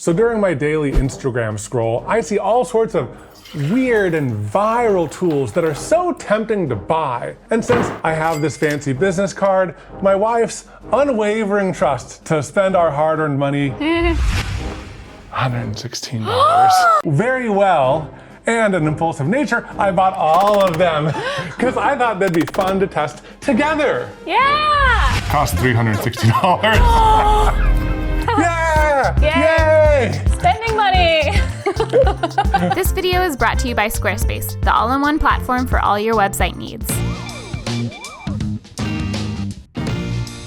So during my daily Instagram scroll, I see all sorts of weird and viral tools that are so tempting to buy. And since I have this fancy business card, my wife's unwavering trust to spend our hard-earned money, $116. Very well. And an impulsive nature, I bought all of them because I thought they'd be fun to test together. Yeah! Cost $360. Yeah! Yay! Yay! Spending money! This video is brought to you by Squarespace, the all-in-one platform for all your website needs.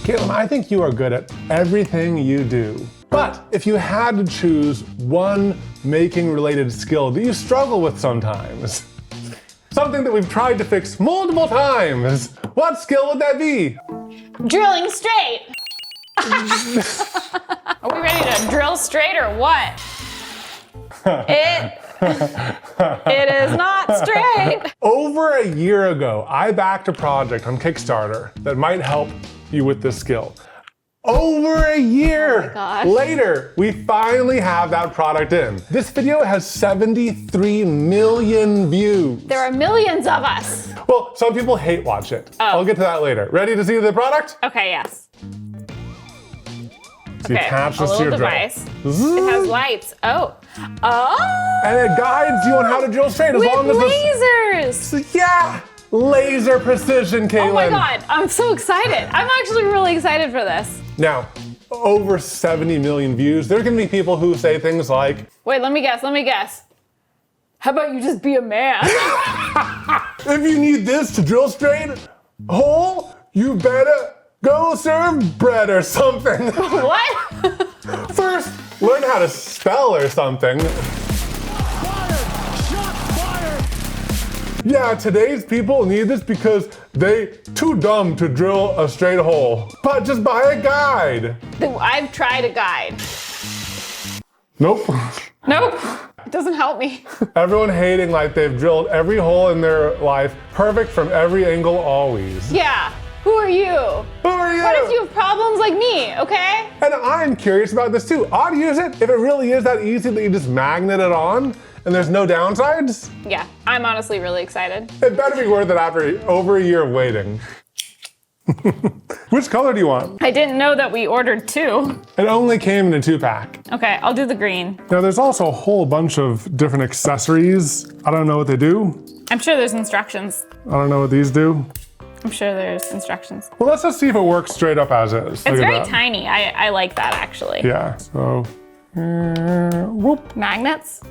Katelyn, I think you are good at everything you do. But if you had to choose one making-related skill that you struggle with sometimes, something that we've tried to fix multiple times, what skill would that be? Drilling straight! Are we ready to drill straight or what? It is not straight. Over a year ago, I backed a project on Kickstarter that might help you with this skill. Over a year later, we finally have that product in. This video has 73 million views. There are millions of us. Well, some people hate watch it. I'll get to that later. Ready to see the product? Okay, yes. So you attach a this to little your device. drill. It has lights. Oh. And it guides you on how to drill straight as With long as lasers. Yeah! Laser precision, Katelyn. Oh my God, I'm so excited. I'm actually really excited for this. Now, over 70 million views. There can be people who say things like, Wait, let me guess. How about you just be a man? if you need this to drill straight hole, you better go serve bread or something. What? First, learn how to spell or something. Yeah, today's people need this because they too dumb to drill a straight hole. But just buy a guide. I've tried a guide. Nope. Nope, it doesn't help me. Everyone hating like they've drilled every hole in their life, perfect from every angle always. Yeah, who are you? Who are you? What if you have problems like me, okay? And I'm curious about this too. I'd use it if it really is that easy that you just magnet it on and there's no downsides. Yeah, I'm honestly really excited. It better be worth it after over a year of waiting. Which color do you want? I didn't know that we ordered two. It only came in a 2-pack. Okay, I'll do the green. Now there's also a whole bunch of different accessories. I don't know what they do. I'm sure there's instructions. I don't know what these do. I'm sure there's instructions. Well, let's just see if it works straight up as is. It's very tiny. I like that actually. Yeah, so, whoop. Magnets.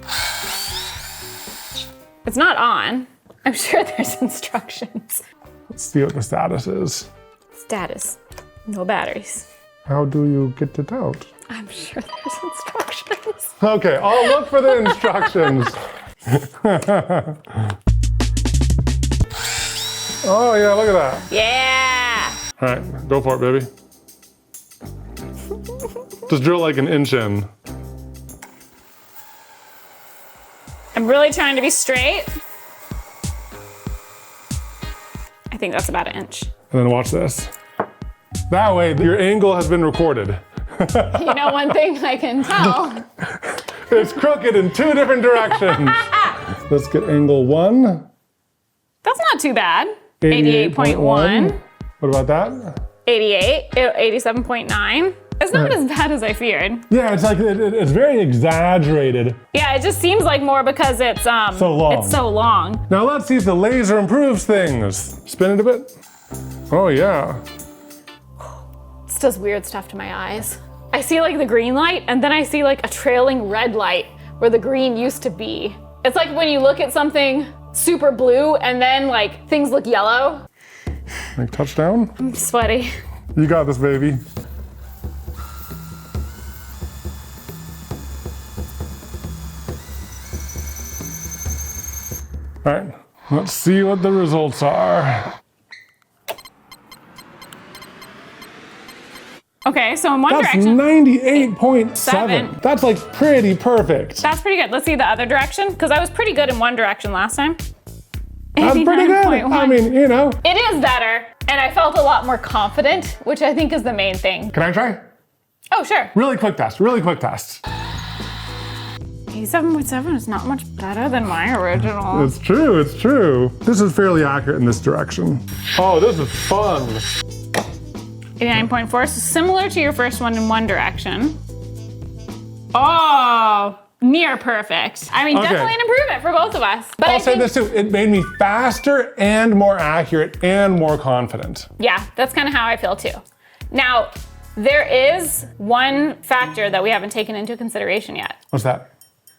It's not on. I'm sure there's instructions. Let's see what the status is. Status, no batteries. How do you get it out? I'm sure there's instructions. Okay, I'll look for the instructions. Oh yeah, look at that. Yeah. All right, go for it, baby. Just drill like an inch in. I'm really trying to be straight. I think that's about an inch. And then watch this. That way, your angle has been recorded. You know one thing I can tell. It's crooked in 2 different directions. Let's get angle 1. That's not too bad. 88.1. What about that? 88, 87.9. It's not as bad as I feared. Yeah, it's like, it's very exaggerated. Yeah, it just seems like more because it's so long. It's so long. Now let's see if the laser improves things. Spin it a bit. Oh yeah. This does weird stuff to my eyes. I see like the green light and then I see like a trailing red light where the green used to be. It's like when you look at something super blue and then like things look yellow. Like touchdown? I'm sweaty. You got this, baby. All right, let's see what the results are. Okay, so in one That's direction. 98.7. That's like pretty perfect. That's pretty good. Let's see the other direction, because I was pretty good in one direction last time. That's pretty good. 89.1. I mean, you know. It is better, and I felt a lot more confident, which I think is the main thing. Can I try? Oh, sure. Really quick test, really quick test. 87.7 is not much better than my original. It's true, it's true. This is fairly accurate in this direction. Oh, this is fun. 89.4, so similar to your first one in one direction. Oh, near perfect. I mean, Okay. definitely an improvement for both of us. But I'll say this too, it made me faster and more accurate and more confident. Yeah, that's kind of how I feel too. Now, there is one factor that we haven't taken into consideration yet. What's that?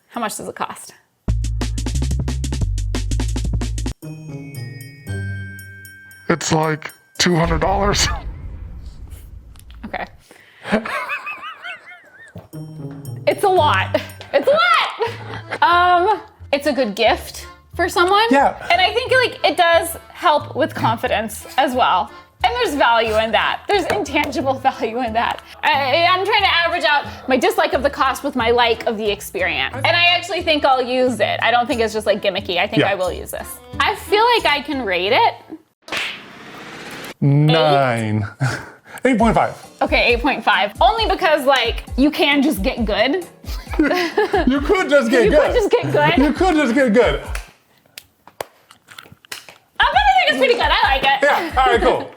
How much does it cost? It's like $200. Okay. It's a lot. It's a lot. It's a good gift for someone. Yeah. And I think like it does help with confidence as well. And there's value in that. There's intangible value in that. I'm trying to average out my dislike of the cost with my like of the experience. And I actually think I'll use it. I don't think it's just like gimmicky. I think I will use this. I feel like I can rate it. 9. 8.5. Okay, 8.5. Only because like you can just get good. You could just get You good. could just get good. You could just get good. I think it's pretty good. I like it. Yeah, all right, cool.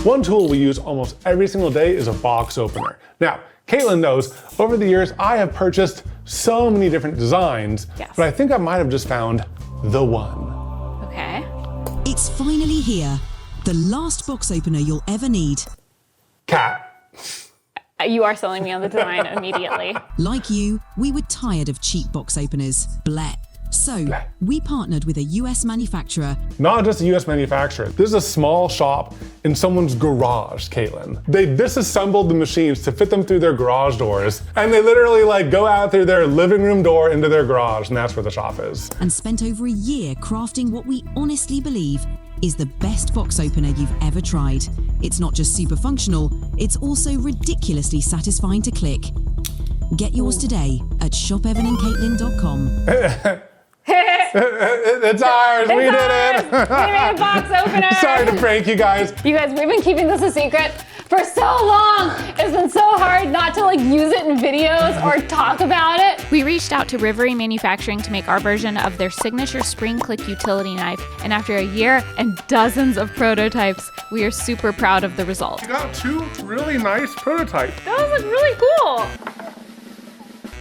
One tool we use almost every single day is a box opener. Now, Katelyn knows, over the years, I have purchased so many different designs, Yes. but I think I might have just found the one. Okay. It's finally here. The last box opener you'll ever need. Cat. You are selling me on the design immediately. Like you, we were tired of cheap box openers. Bleh. So, we partnered with a US manufacturer. Not just a US manufacturer. This is a small shop in someone's garage, Katelyn. They disassembled the machines to fit them through their garage doors, and they literally like go out through their living room door into their garage, and that's where the shop is. And spent over a year crafting what we honestly believe is the best box opener you've ever tried. It's not just super functional, it's also ridiculously satisfying to click. Get yours today at shopevanandkatelyn.com. It's ours, we did it! We made a box opener. Sorry to prank you guys. You guys, we've been keeping this a secret for so long. It's been so hard not to like use it in videos or talk about it. We reached out to Rivery Manufacturing to make our version of their signature spring click utility knife, and after a year and dozens of prototypes, we are super proud of the result. We got 2 really nice prototypes. Those look really cool.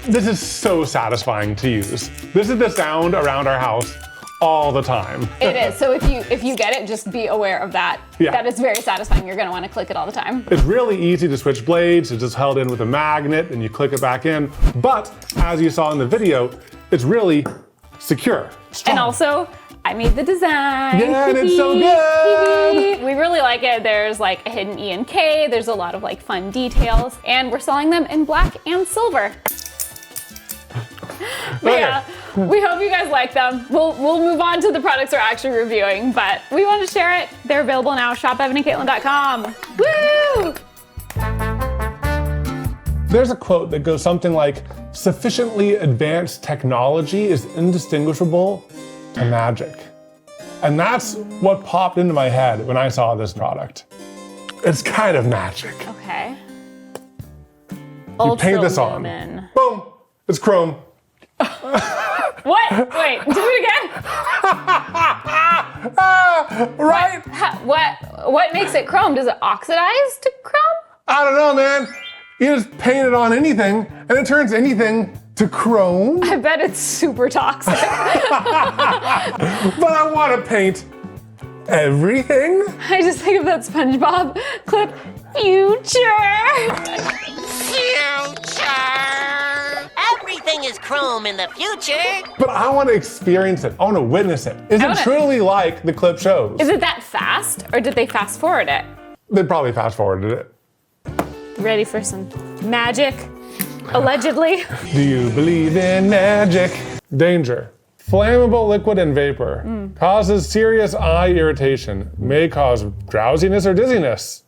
This is so satisfying to use. This is the sound around our house all the time. It is. So if you get it, just be aware of that. Yeah. That is very satisfying. You're gonna want to click it all the time. It's really easy to switch blades. It's just held in with a magnet and you click it back in. But as you saw in the video, it's really secure. Strong. And also, I made the design. Yeah, and it's so good. We really like it. There's like a hidden E and K. There's a lot of like fun details. And we're selling them in black and silver. But Okay. yeah, we hope you guys like them. We'll move on to the products we're actually reviewing, but we want to share it. They're available now at shopevanandkatelyn.com. Woo! There's a quote that goes something like, sufficiently advanced technology is indistinguishable to magic. And that's what popped into my head when I saw this product. It's kind of magic. Okay. You paint this on. Lumen. Boom, it's chrome. What? Wait, do it again. Right? What makes it chrome? Does it oxidize to chrome? I don't know, man. You just paint it on anything and it turns anything to chrome. I bet it's super toxic. But I want to paint everything. I just think of that SpongeBob clip, future. Everything is chrome in the future. But I want to experience it. I want to witness it. Is it truly like the clip shows? Is it that fast, or did they fast forward it? They probably fast forwarded it. Ready for some magic? Allegedly. Do you believe in magic? Danger. Flammable liquid and vapor. Causes serious eye irritation. May cause drowsiness or dizziness.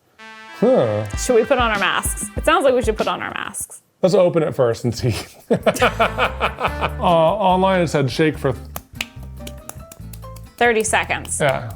Should we put on our masks? It sounds like we should put on our masks. Let's open it first and see. Online it said shake for 30 seconds. yeah.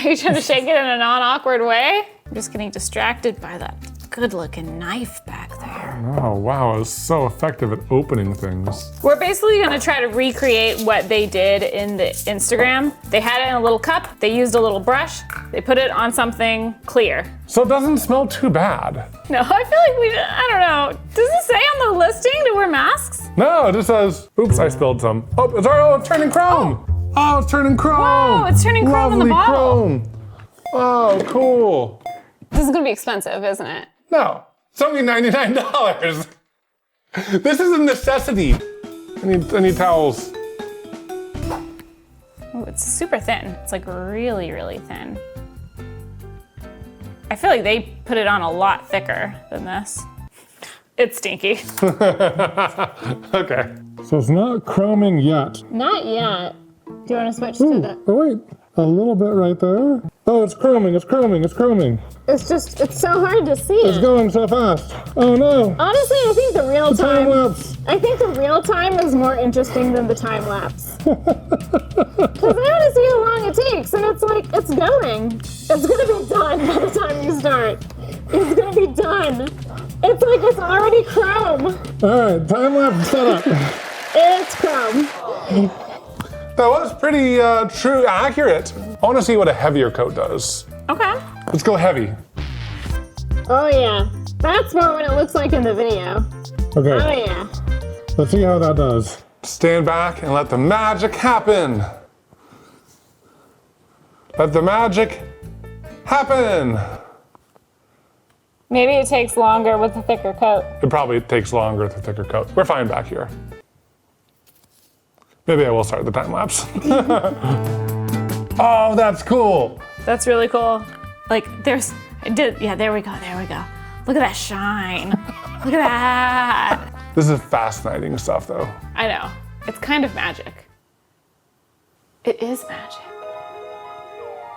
you trying to shake it in a non-awkward way? I'm just getting distracted by that good-looking knife back there. Oh, wow, it's so effective at opening things. We're basically gonna try to recreate what they did in the Instagram. They had it in a little cup, they used a little brush, they put it on something clear. So it doesn't smell too bad. No, I feel like I don't know. Does it say on the listing to wear masks? No, it just says, oops, I spilled some. Oh, it's turning chrome. Oh, it's turning chrome. Whoa, it's turning chrome in the Lovely bottle. Chrome. Oh, cool. This is gonna be expensive, isn't it? No, it's only $99. This is a necessity. I need towels. Ooh, it's super thin. It's like really, really thin. I feel like they put it on a lot thicker than this. It's stinky. Okay. So it's not chroming yet. Not yet. Do you want to switch to the... Oh wait, a little bit right there. Oh, it's chroming, it's chroming, it's chroming. It's so hard to see It's going so fast. Oh no. Honestly, I think the real Time lapse. I think the real time is more interesting than the time lapse. Because I want to see how long it takes, and it's like, it's going. It's going to be done by the time you start. It's going to be done. It's like it's already chrome. All right, time lapse set up. It's chrome. That was pretty accurate. I want to see what a heavier coat does. Okay. Let's go heavy. Oh yeah. That's more what it looks like in the video. Okay. Oh yeah. Let's see how that does. Stand back and let the magic happen. Let the magic happen. Maybe it takes longer with a thicker coat. It probably takes longer with a thicker coat. We're fine back here. Maybe I will start the time lapse. Oh, that's cool. That's really cool. Like there we go. Look at that shine. Look at that. This is fascinating stuff though. I know. It's kind of magic. It is magic.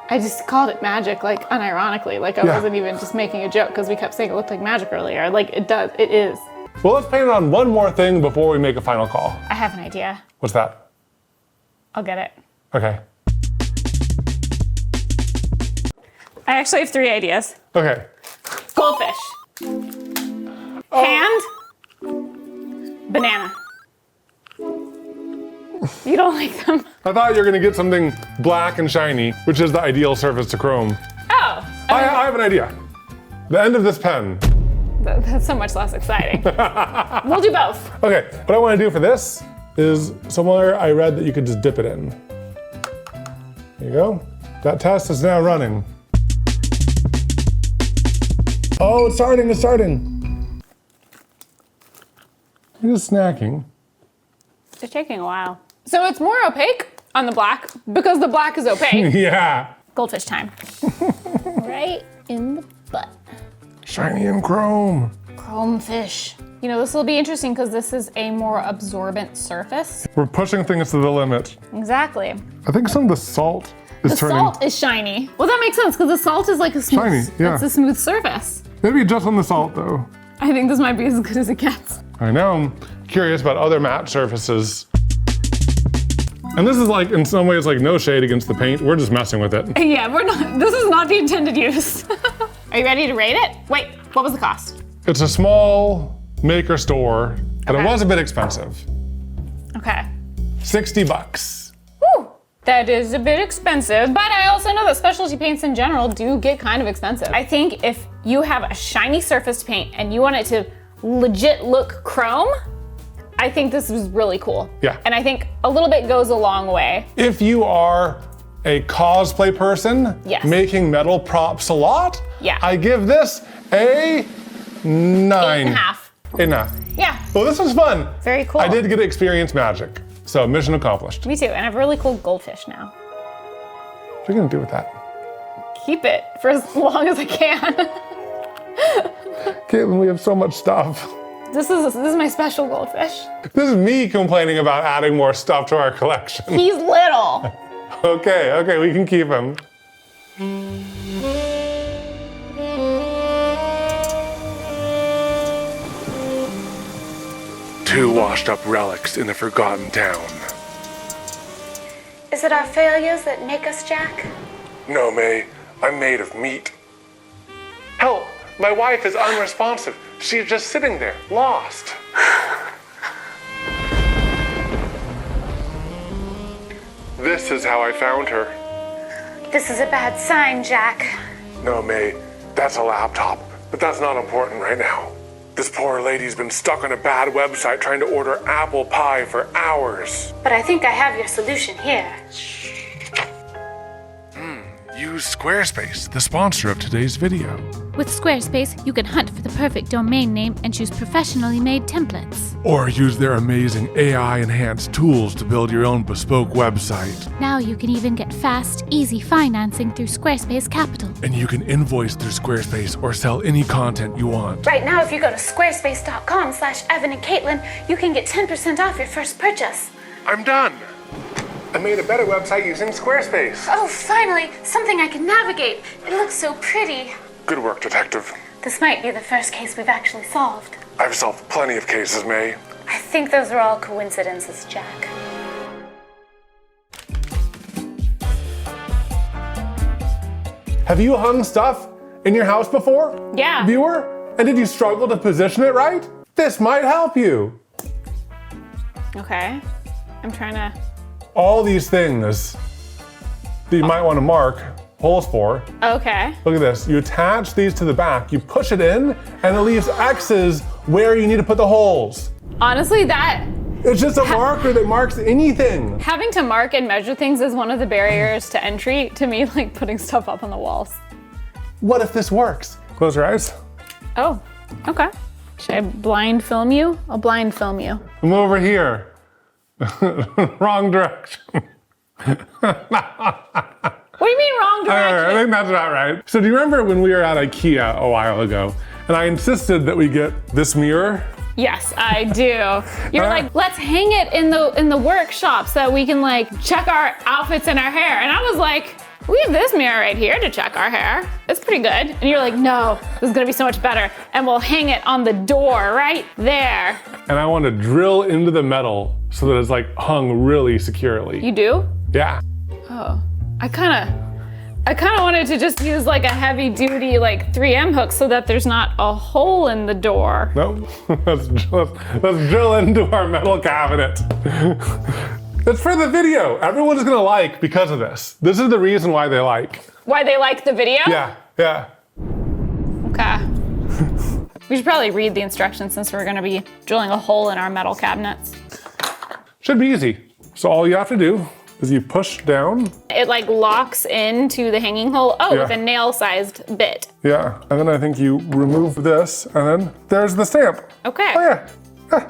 I just called it magic, like unironically. Like I wasn't even just making a joke because we kept saying it looked like magic earlier. Like it does, it is. Well, let's paint it on one more thing before we make a final call. I have an idea. What's that? I'll get it. Okay. I actually have 3 ideas. Okay. Goldfish. Hand. Banana. You don't like them? I thought you were gonna get something black and shiny, which is the ideal surface to chrome. Oh. I have an idea. The end of this pen. That's so much less exciting. We'll do both. Okay, what I wanna do for this is somewhere I read that you could just dip it in. There you go. That test is now running. Oh, it's starting. You're just snacking. They're taking a while. So it's more opaque on the black because the black is opaque. Yeah. Goldfish time. Right in the butt. Shiny and chrome. Chrome fish. You know, this will be interesting because this is a more absorbent surface. We're pushing things to the limit. Exactly. I think some of the salt is The turning. salt is shiny. Well, that makes sense because the salt is like a smooth, Shiny, yeah. it's a smooth surface. Maybe just on the salt though. I think this might be as good as it gets. I know, I'm curious about other matte surfaces. And this is like, in some ways, like no shade against the paint. We're just messing with it. Yeah, this is not the intended use. Are you ready to rate it? Wait, what was the cost? It's a small maker store, but it was a bit expensive. Okay. $60. Whew. That is a bit expensive, but I also know that specialty paints in general do get kind of expensive. I think if you have a shiny surface paint and you want it to legit look chrome, I think this is really cool. Yeah. And I think a little bit goes a long way. If you are a cosplay person Yes. making metal props a lot, Yeah. I give this a 9. 8.5. 8.5. Yeah, Well, this was fun. very cool. I did get to experience magic. So mission accomplished. Me too, and I have a really cool goldfish now. What are you gonna do with that? Keep it for as long as I can. Katelyn, we have so much stuff. This is my special goldfish. This is me complaining about adding more stuff to our collection. He's little. Okay, we can keep him. Two washed up relics in a forgotten town. Is it our failures that make us, Jack? No, May, I'm made of meat. Help! My wife is unresponsive. She's just sitting there, lost. This is how I found her. This is a bad sign, Jack. No, May, that's a laptop, but that's not important right now. This poor lady's been stuck on a bad website trying to order apple pie for hours. But I think I have your solution here. Use Squarespace, the sponsor of today's video. With Squarespace, you can hunt for the perfect domain name and choose professionally made templates. Or use their amazing AI-enhanced tools to build your own bespoke website. Now you can even get fast, easy financing through Squarespace Capital. And you can invoice through Squarespace or sell any content you want. Right now, if you go to squarespace.com/Evan and Katelyn, you can get 10% off your first purchase. I'm done. I made a better website using Squarespace. Oh, finally, something I can navigate. It looks so pretty. Good work, detective. This might be the first case we've actually solved. I've solved plenty of cases, May. I think those are all coincidences, Jack. Have you hung stuff in your house before? Yeah. Viewer? And did you struggle to position it right? This might help you. Okay. I'm trying to. All these things that you might want to mark holes for. Okay. Look at this. You attach these to the back, you push it in, and it leaves X's where you need to put the holes. Honestly, that It's just a marker that marks anything. having to mark and measure things is one of the barriers to entry to me, like putting stuff up on the walls. What if this works? Close your eyes. Oh, okay. Should I blind film you? I'll blind film you. I'm over here. Wrong direction. What do you mean wrong I direction? think that's about right. So do you remember when we were at IKEA a while ago and I insisted that we get this mirror? Yes, I do. You're like, let's hang it in the workshop so that we can like check our outfits and our hair. And I was like, we have this mirror right here to check our hair. It's pretty good. And you're like, no, this is gonna be so much better. And we'll hang it on the door right there. And I want to drill into the metal so that it's like hung really securely. You do? Yeah. Oh, I kind of wanted to just use like a heavy duty like 3M hook so that there's not a hole in the door. Nope. let's drill into our metal cabinet. It's for the video. Everyone's gonna like because of this. This is the reason why they like. Why they like the video? Yeah. Okay. We should probably read the instructions since we're gonna be drilling a hole in our metal cabinets. Should be easy. So all you have to do is you push down. It like locks into the hanging hole. Oh, Yeah. with a nail-sized bit. Yeah. And then I think you remove this and then there's the stamp. Okay. Oh yeah.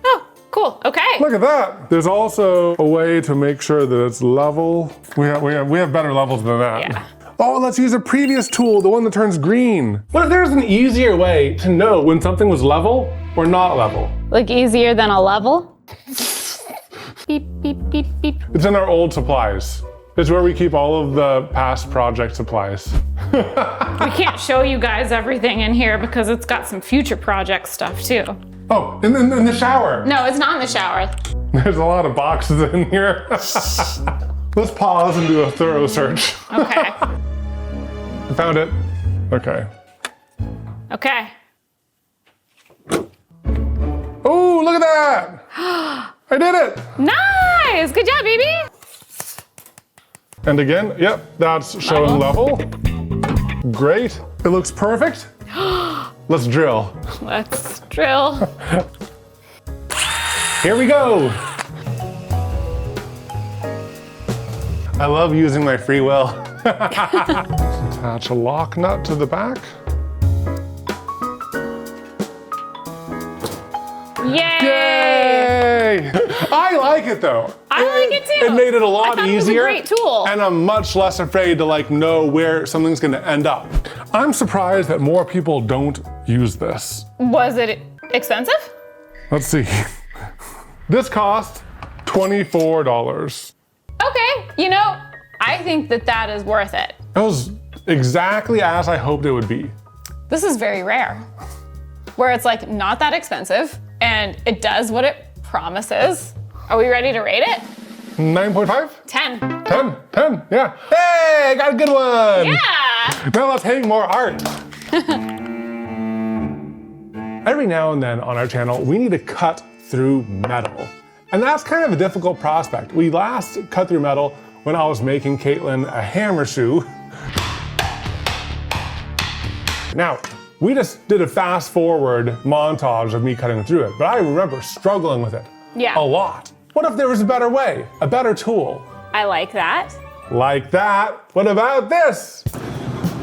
Oh, cool. Okay. Look at that. There's also a way to make sure that it's level. We have better levels than that. Yeah. Oh, let's use a previous tool, the one that turns green. What if there's an easier way to know when something was level or not level? Like easier than a level? Beep, beep, beep, beep. It's in our old supplies. It's where we keep all of the past project supplies. We can't show you guys everything in here because it's got some future project stuff too. Oh, in the shower. No, it's not in the shower. There's a lot of boxes in here. Let's pause and do a thorough search. Okay. I found it. Okay. Okay. Oh, look at that! I did it! Nice! Good job, baby! And again, yep, that's showing level. Great. It looks perfect. Let's drill. Let's drill. Here we go. I love using my free will. Attach a lock nut to the back. Yay! Yay! I like it though. I like it too. It made it a I lot thought it was a easier. great tool. And I'm much less afraid to like know where something's gonna end up. I'm surprised that more people don't use this. Was it expensive? Let's see. This cost $24. Okay, you know, I think that is worth it. That was exactly as I hoped it would be. This is very rare, where it's like not that expensive and it does what it promises. Are we ready to rate it? 9.5? 10. 10, yeah. Hey! Hey, I got a good one. Yeah. Now let's hang more art. Every now and then on our channel, we need to cut through metal. And that's kind of a difficult prospect. We last cut through metal when I was making Katelyn a hammer shoe. Now, we just did a fast forward montage of me cutting through it, but I remember struggling with it a lot. What if there was a better way, a better tool? I like that. Like that. What about this?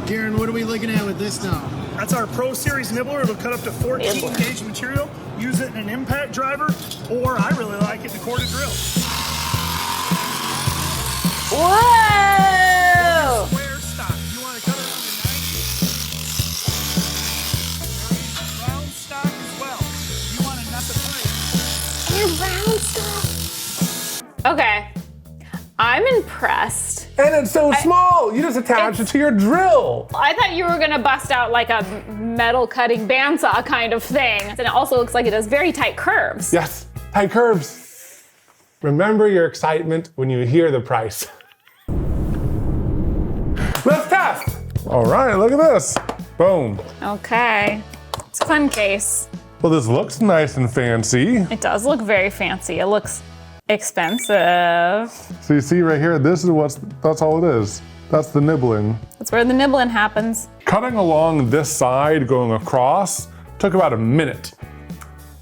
Kieran, what are we looking at with this now? That's our Pro Series nibbler. It'll cut up to 14 gauge material. Use it in an impact driver, or I really like it in a corded drill. Whoa! Square stock. You want to cut it on the 90s? Round stock as well. You want to nut the plate. And round stuff. Okay. I'm impressed. And it's so small. You just attach it to your drill. I thought you were gonna bust out like a metal cutting bandsaw kind of thing. And it also looks like it has very tight curves. Yes, tight curves. Remember your excitement when you hear the price. Let's test. All right, look at this. Boom. Okay. It's a fun case. Well, this looks nice and fancy. It does look very fancy. It looks expensive. So you see right here, this is that's all it is. That's the nibbling. That's where the nibbling happens. Cutting along this side, going across, took about a minute.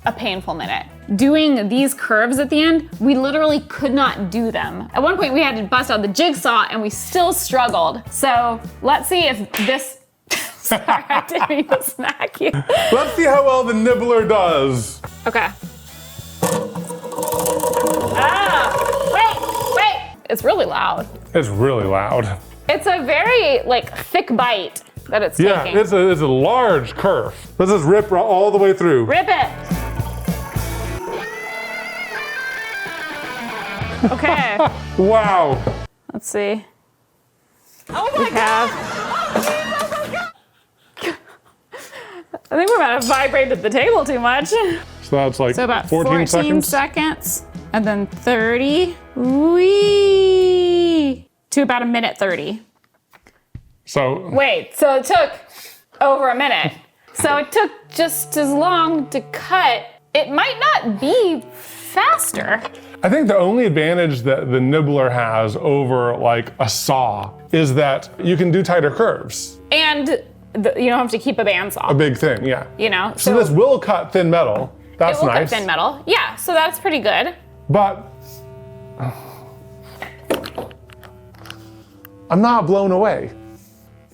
A painful minute. Doing these curves at the end, we literally could not do them. At one point we had to bust out the jigsaw and we still struggled. So let's see if this, sorry, I didn't mean to smack you. Let's see how well the nibbler does. Okay. Wait. It's really loud. It's really loud. It's a very like thick bite that it's Yeah, taking. it's a large curve. Let's just rip all the way through. Rip it. Okay. Wow. Let's see. Oh my God. I think we might have vibrated the table too much. So that's like So about 14 seconds. seconds. And then 30. Whee! To about 1:30. So Wait, so it took over a minute. So it took just as long to cut. It might not be faster. I think the only advantage that the nibbler has over like a saw is that you can do tighter curves. And you don't have to keep a A bandsaw, big thing, yeah. you know? So this will cut thin metal. That's it will nice. cut thin metal. Yeah, so that's pretty good. But I'm not blown away.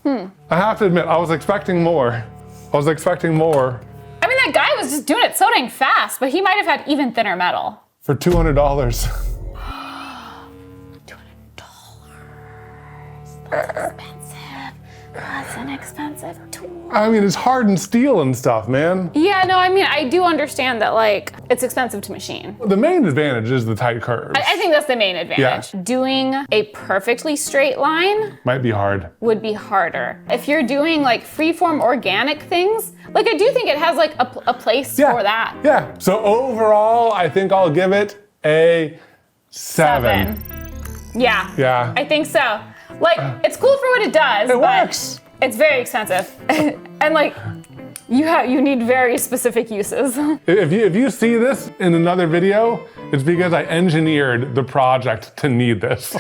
I have to admit, I was expecting more. I mean, that guy was just doing it so dang fast, but he might have had even thinner metal. For $200. $200. That's expensive. That's an expensive tool. I mean, it's hardened steel and stuff, man. Yeah, no, I mean, I do understand that, like, it's expensive to machine. The main advantage is the tight curves. I think that's the main advantage. Yeah. Doing a perfectly straight line Might be hard. would be harder. If you're doing, like, freeform organic things, like, I do think it has, like, a place for that. Yeah. So overall, I think I'll give it a 7. Yeah. Yeah. I think so. Like, it's cool for what it does. It but works. It's very expensive. And like, you need very specific uses. If you see this in another video, it's because I engineered the project to need this.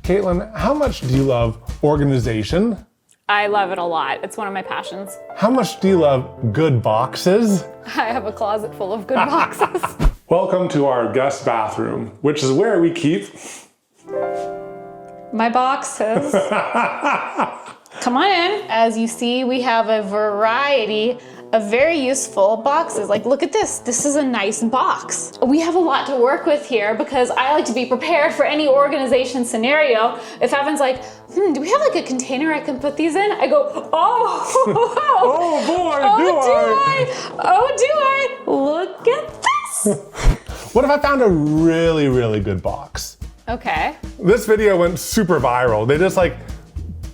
Katelyn, how much do you love organization? I love it a lot. It's one of my passions. How much do you love good boxes? I have a closet full of good boxes. Welcome to our guest bathroom, which is where we keep My boxes. Come on in. As you see, we have a variety of very useful boxes. Like, look at this. This is a nice box. We have a lot to work with here because I like to be prepared for any organization scenario. If Evan's like, do we have like a container I can put these in? I go, oh, Oh boy, do I? Look at this. What if I found a really, really good box? Okay. This video went super viral. They just like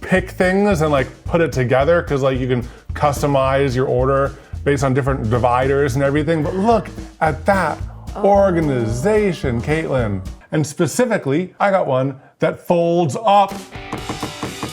pick things and like put it together because like you can customize your order based on different dividers and everything. But look at that organization, Katelyn. And specifically, I got one that folds up.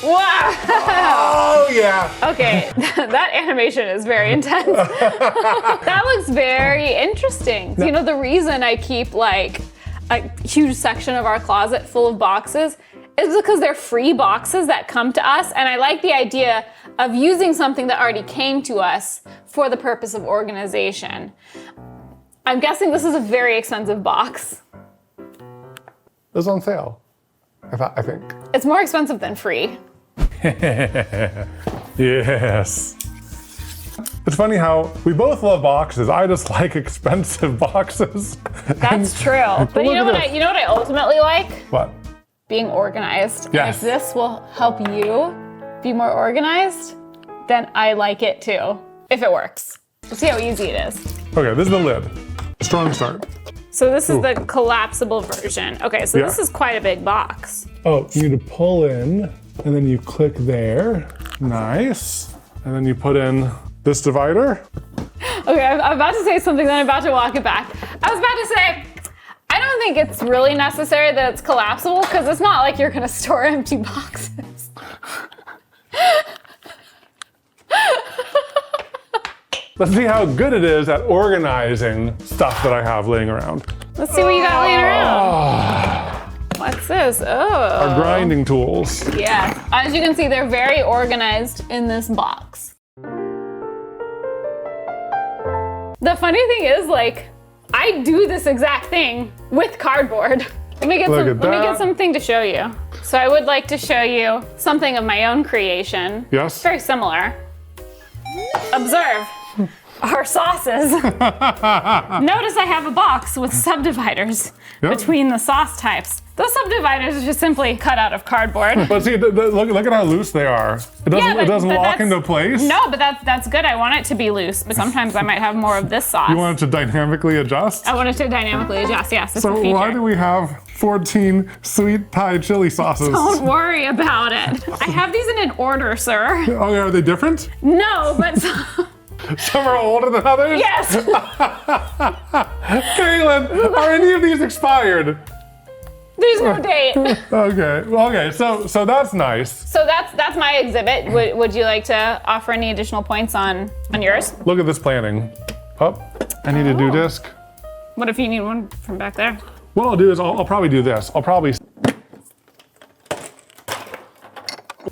Wow. Oh yeah. Okay, that animation is very intense. That looks very interesting. You know, the reason I keep like a huge section of our closet full of boxes is because they're free boxes that come to us, and I like the idea of using something that already came to us for the purpose of organization. I'm guessing this is a very expensive box. It was on sale, I think. It's more expensive than free. Yes. It's funny how we both love boxes. I just like expensive boxes. That's true. But you know what I ultimately like? What? Being organized. Yes. And if this will help you be more organized, then I like it too. If it works. We'll see how easy it is. Okay, this is the lid. Strong start. So this is the collapsible version. Okay, so this is quite a big box. Oh, you need to pull in, and then you click there. Nice. And then you put in this divider. Okay, I'm about to say something, then I'm about to walk it back. I was about to say, I don't think it's really necessary that it's collapsible, because it's not like you're gonna store empty boxes. Let's see how good it is at organizing stuff that I have laying around. Let's see what you got laying around. What's this? Oh. Our grinding tools. Yeah, as you can see, they're very organized in this box. The funny thing is, like, I do this exact thing with cardboard. Let me get something to show you. So I would like to show you something of my own creation. Yes. It's very similar. Observe our sauces. Notice I have a box with subdividers between the sauce types. Those subdividers are just simply cut out of cardboard. But see, look at how loose they are. It doesn't lock into place. No, but that's good. I want it to be loose, but sometimes I might have more of this sauce. You want it to dynamically adjust? I want it to dynamically adjust, yes. It's a So feature. why do we have 14 sweet Thai chili sauces? Don't worry about it. I have these in an order, sir. Oh, are they different? No, but Some are older than others? yes. Katelyn, are any of these expired? There's no date. Okay, so that's nice. So that's my exhibit. Would you like to offer any additional points on yours? Look at this planning. Oh, I need a do disc. What if you need one from back there? What I'll do is I'll probably do this. I'll probably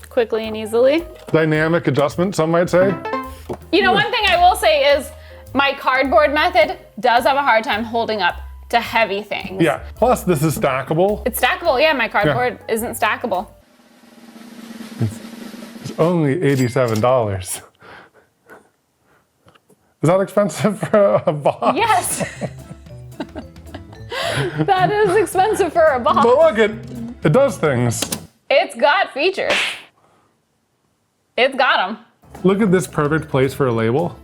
Quickly and easily. dynamic adjustment, some might say. You know, one thing I will say is my cardboard method does have a hard time holding up to heavy things. Yeah, plus this is stackable. It's stackable, yeah, my cardboard isn't stackable. It's only $87. Is that expensive for a box? Yes. That is expensive for a box. But look, it does things. It's got features. It's got them. Look at this perfect place for a label.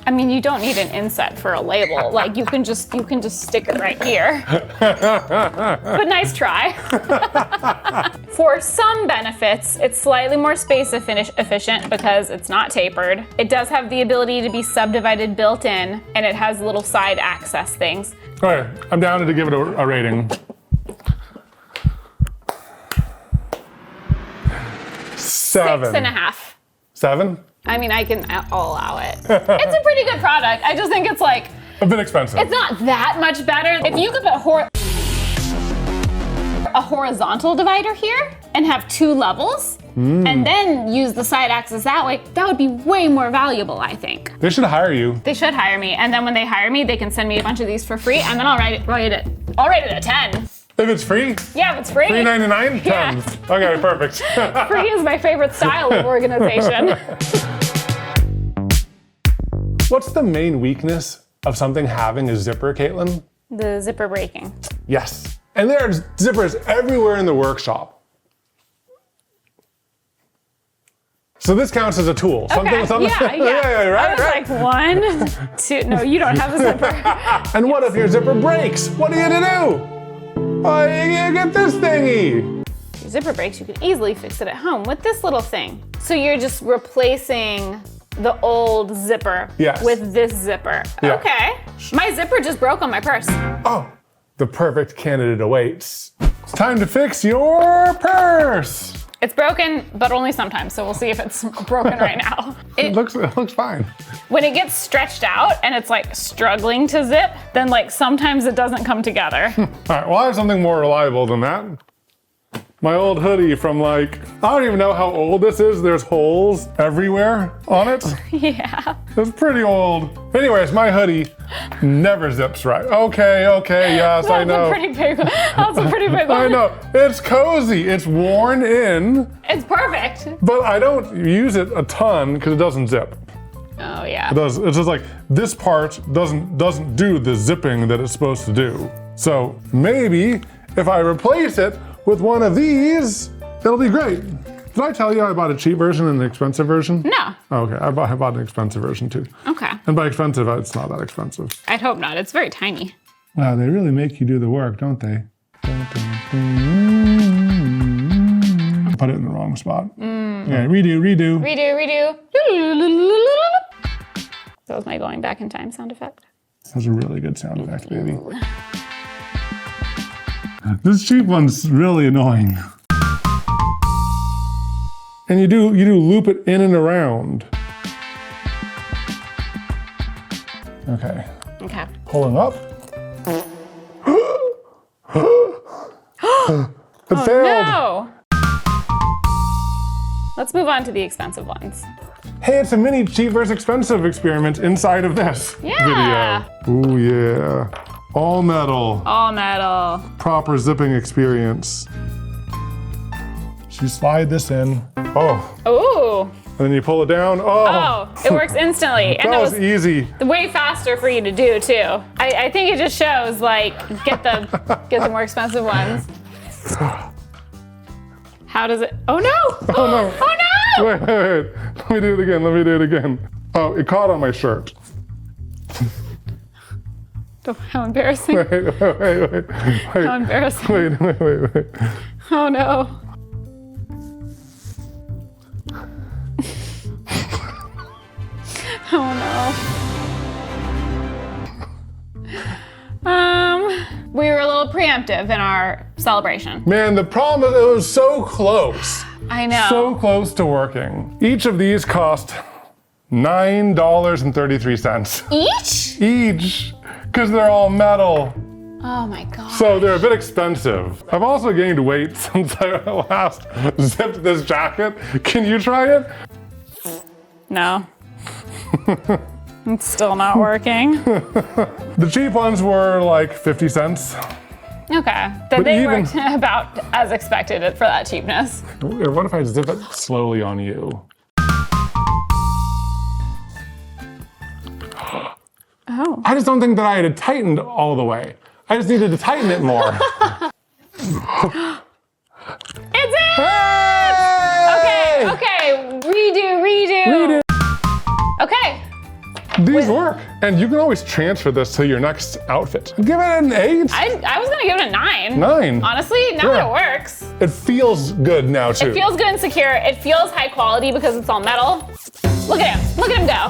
I mean, you don't need an inset for a label. Like you can just stick it right here. But nice try. For some benefits, it's slightly more space efficient because it's not tapered. It does have the ability to be subdivided built in, and it has little side access things. Okay, I'm down to give it a rating. 7. 6.5. 7? I mean, I'll allow it. It's a pretty good product. I just think it's like, A bit expensive. it's not that much better. If you could put a horizontal divider here and have 2 levels, and then use the side axis that way, that would be way more valuable, I think. They should hire you. They should hire me, and then when they hire me, they can send me a bunch of these for free, and then I'll rate it a 10. If it's free? Yeah, if it's free. $3.99? Yeah. 10. Okay, perfect. Free is my favorite style of organization. What's the main weakness of something having a zipper, Katelyn? The zipper breaking. Yes. And there are zippers everywhere in the workshop. So this counts as a tool. Okay. Something. Yeah, right. I was like, 1, 2. No, you don't have a zipper. And what if your zipper breaks? What are you gonna do? Oh, you get this thingy. Your zipper breaks, you can easily fix it at home with this little thing. So you're just replacing the old zipper Yes. with this zipper. Yeah. Okay. My zipper just broke on my purse. Oh, the perfect candidate awaits. It's time to fix your purse. It's broken, but only sometimes, so we'll see if it's broken right now. It looks fine. When it gets stretched out and it's like struggling to zip, then like sometimes it doesn't come together. All right, well, I have something more reliable than that. My old hoodie from like, I don't even know how old this is. There's holes everywhere on it. Yeah. It's pretty old. Anyways, my hoodie never zips right. Okay, yes, I know. That's a pretty big one. I know. It's cozy. It's worn in. It's perfect. But I don't use it a ton because it doesn't zip. Oh yeah. It does. It's just like this part doesn't do the zipping that it's supposed to do. So maybe if I replace it with one of these, it'll be great. Did I tell you I bought a cheap version and an expensive version? No. Okay, I bought an expensive version too. Okay. And by expensive, it's not that expensive. I'd hope not. It's very tiny. Wow, they really make you do the work, don't they? Put it in the wrong spot. Okay, redo. Redo. That was my going back in time sound effect. That's a really good sound effect, baby. This cheap one's really annoying. And you do loop it in and around. Okay. Okay. Pulling up. It failed. No. Let's move on to the expensive ones. Hey, it's a mini cheap versus expensive experiment inside of this Yeah. video. Ooh, yeah. All metal. All metal. Proper zipping experience. So you slide this in. Oh. Ooh. And then you pull it down. Oh, it works instantly. And That was easy. way faster for you to do too. I think it just shows like get the more expensive ones. How does it? Oh no! Oh no! Oh no! Wait. Let me do it again. Oh, it caught on my shirt. How embarrassing! Wait. How embarrassing! Wait. Oh no! Oh no. We were a little preemptive in our celebration. Man, the problem is it was so close. I know. So close to working. Each of these cost $9.33. Each, because they're all metal. Oh my god. So they're a bit expensive. I've also gained weight since I last zipped this jacket. Can you try it? No. It's still not working. The cheap ones were like 50 cents. Okay. Then they worked about as expected for that cheapness. What if I zip it slowly on you? Oh. I just don't think that I had it tightened all the way. I just needed to tighten it more. It's in! Hey! Okay. Redo. Okay. These work. And you can always transfer this to your next outfit. Give it an 8. I was gonna give it a 9. 9. Honestly, now that it works. It feels good now too. It feels good and secure. It feels high quality because it's all metal. Look at him. Look at him go.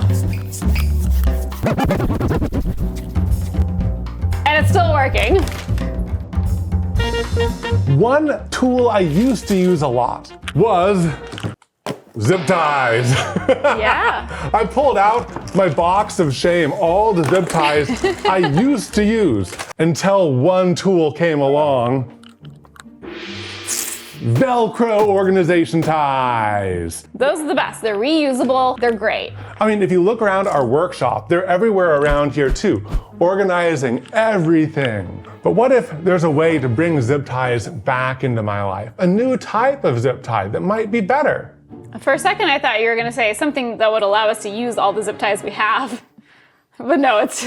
And it's still working. One tool I used to use a lot was zip ties. Yeah. I pulled out my box of shame, all the zip ties I used to use until one tool came along. Velcro organization ties. Those are the best. They're reusable. They're great. I mean, if you look around our workshop, they're everywhere around here too, organizing everything. But what if there's a way to bring zip ties back into my life? A new type of zip tie that might be better. For a second, I thought you were going to say something that would allow us to use all the zip ties we have. But no, it's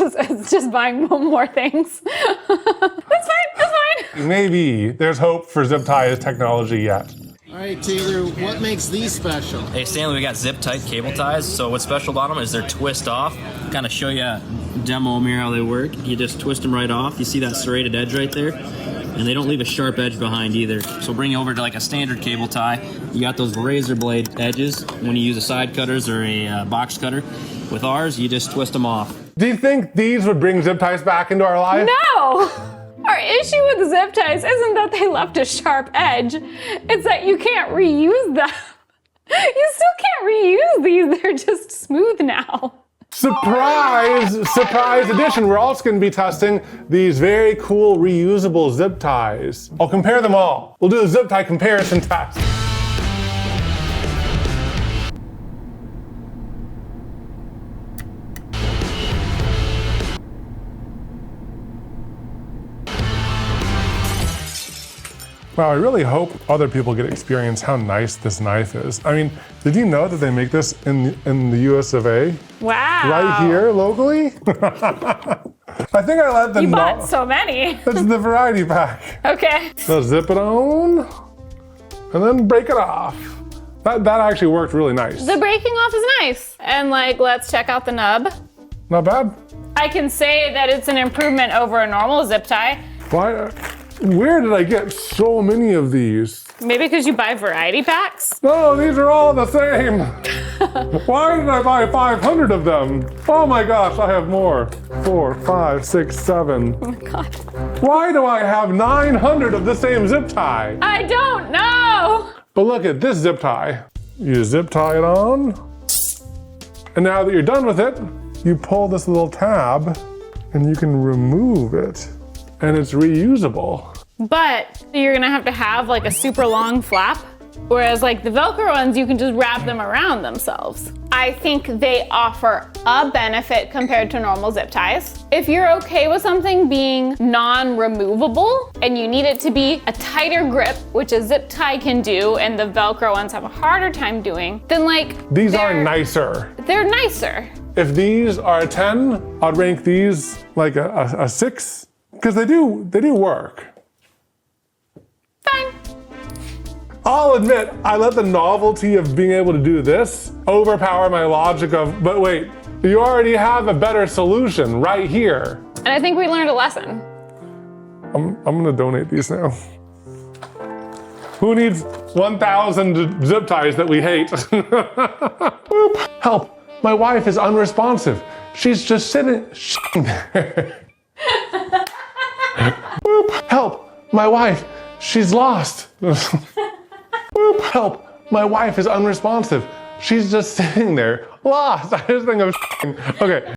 just buying more things. That's fine. Maybe there's hope for zip ties technology yet. All right, Taylor, what makes these special? Hey Stanley, we got zip tight cable ties. So what's special about them is they're twist off. Kind of show you a demo mirror how they work. You just twist them right off. You see that serrated edge right there? And they don't leave a sharp edge behind either. So bring you over to like a standard cable tie. You got those razor blade edges when you use a side cutters or a box cutter. With ours, you just twist them off. Do you think these would bring zip ties back into our life? No! Our issue with zip ties isn't that they left a sharp edge. It's that you can't reuse them. You still can't reuse these. They're just smooth now. Surprise edition. We're also going to be testing these very cool reusable zip ties. I'll compare them all. We'll do a zip tie comparison test. Wow, I really hope other people get to experience how nice this knife is. I mean, did you know that they make this in the US of A? Wow. Right here, locally? I think I let them You bought so many. It's the variety pack. Okay. So zip it on, and then break it off. That actually worked really nice. The breaking off is nice. And like, let's check out the nub. Not bad. I can say that it's an improvement over a normal zip tie. Why? Where did I get so many of these? Maybe because you buy variety packs? No, these are all the same. Why did I buy 500 of them? Oh my gosh, I have more. 4, 5, 6, 7. Oh my God. Why do I have 900 of the same zip tie? I don't know. But look at this zip tie. You zip tie it on. And now that you're done with it, you pull this little tab and you can remove it. And it's reusable. But you're gonna have to have like a super long flap, whereas like the Velcro ones, you can just wrap them around themselves. I think they offer a benefit compared to normal zip ties. If you're okay with something being non-removable and you need it to be a tighter grip, which a zip tie can do and the Velcro ones have a harder time doing, then like these are nicer. They're nicer. If these are a 10, I'd rank these like a 6. Because they do work. Fine. I'll admit, I let the novelty of being able to do this overpower my logic of, but wait, you already have a better solution right here. And I think we learned a lesson. I'm gonna donate these now. Who needs 1,000 zip ties that we hate? Help, my wife is unresponsive. She's just sitting there. Help, my wife, she's lost. Help, my wife is unresponsive. She's just sitting there, lost. I just think of okay.